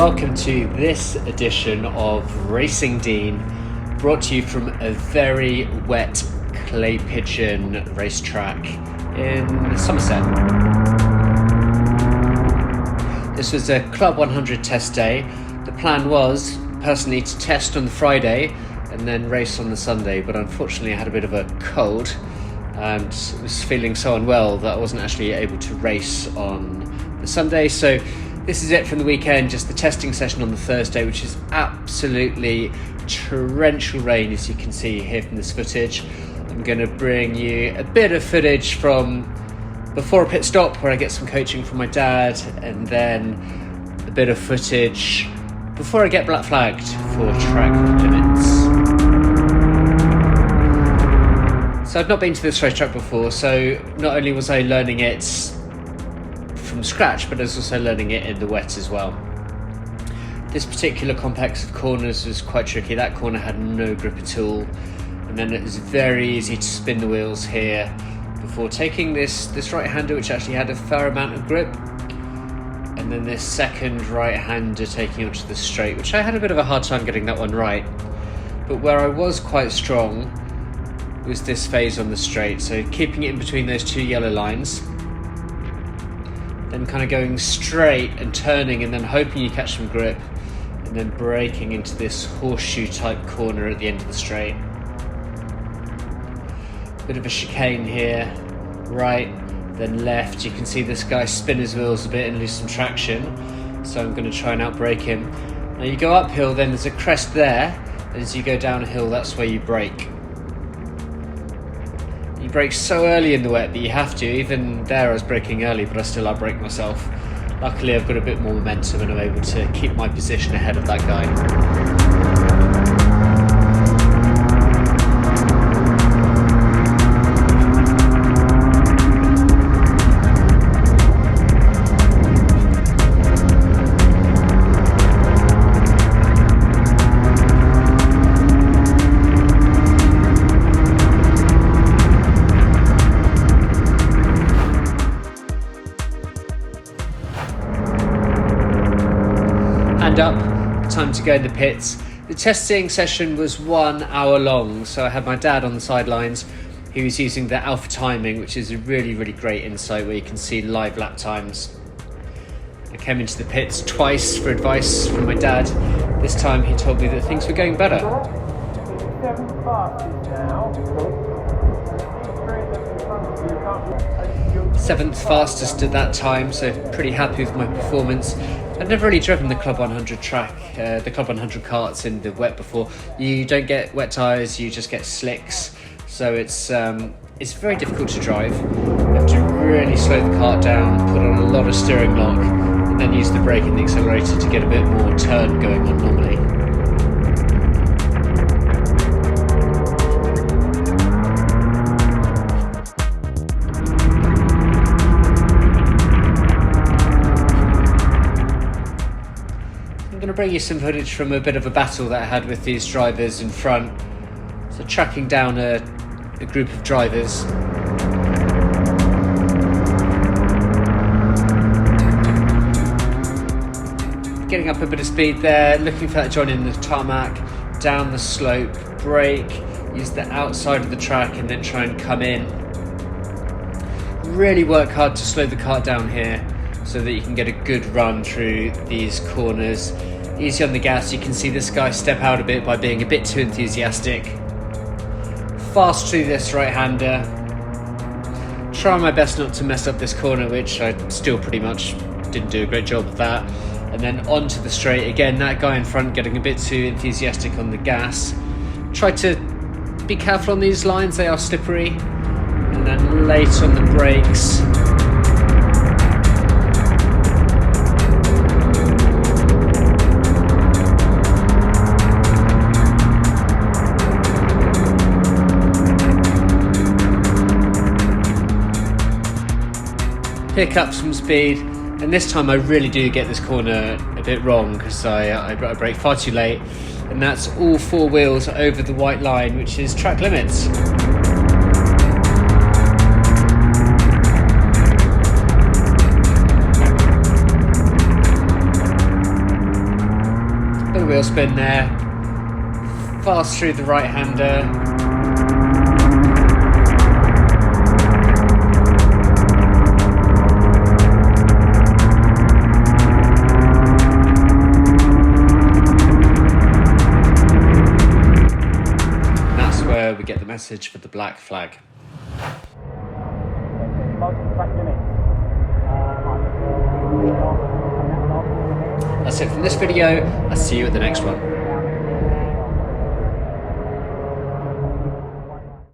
welcome to this edition of Racing Dean, brought to you from a very wet clay pigeon racetrack in Somerset. This was a Club 100 test day. The plan was personally to test on the Friday and then race on the Sunday, but unfortunately I had a bit of a cold and was feeling so unwell that I wasn't actually able to race on the Sunday. So this is it from the weekend, just the testing session on the Thursday, which is absolutely torrential rain, as you can see here from this footage. I'm going to bring you a bit of footage from before a pit stop where I get some coaching from my dad, and then a bit of footage before I get black flagged for track limits. So I've not been to this racetrack before, so not only was I learning it from scratch, but I was also learning it in the wet as well. This particular complex of corners was quite tricky. That corner had no grip at all, and then it was very easy to spin the wheels here before taking this right-hander, which actually had a fair amount of grip, and then this second right-hander taking onto the straight, which I had a bit of a hard time getting that one right. But where I was quite strong was this phase on the straight, so keeping it in between those two yellow lines, then kind of going straight and turning and then hoping you catch some grip, and then braking into this horseshoe type corner at the end of the straight. Bit of a chicane here, right, then left. You can see this guy spin his wheels a bit and lose some traction, so I'm going to try and outbrake him. Now you go uphill, then there's a crest there, and as you go downhill, that's where you brake. You brake so early in the wet that you have to. Even there I was braking early, but I still outbraked myself. Luckily I've got a bit more momentum and I'm able to keep my position ahead of that guy. Up, time to go in the pits. The testing session was 1 hour long, so I had my dad on the sidelines. He was using the alpha timing, which is a really great insight where you can see live lap times. I came into the pits twice for advice from my dad. This time he told me that things were going better. 7th fastest at that time, so pretty happy with my performance. I've never really driven the Club 100 track, the Club 100 karts in the wet before. You don't get wet tyres, you just get slicks, so it's very difficult to drive. You have to really slow the kart down, put on a lot of steering lock, and then use the brake and the accelerator to get a bit more turn going on normally. I'm going to bring you some footage from a bit of a battle that I had with these drivers in front. So tracking down a group of drivers. Getting up a bit of speed there, looking for that join in the tarmac, down the slope, brake, use the outside of the track and then try and come in. Really work hard to slow the kart down here, so that you can get a good run through these corners. Easy on the gas. You can see this guy step out a bit by being a bit too enthusiastic. Fast through this right-hander. Try my best not to mess up this corner, which I still pretty much didn't do a great job of that. And then onto the straight. Again, that guy in front getting a bit too enthusiastic on the gas. Try to be careful on these lines, they are slippery. And then late on the brakes. Pick up some speed, and this time I really do get this corner a bit wrong because I brake far too late, and that's all 4 wheels over the white line, which is track limits. wheel spin there. Fast through the right-hander. We get the message for the black flag. That's it from this video. I'll see you at the next one.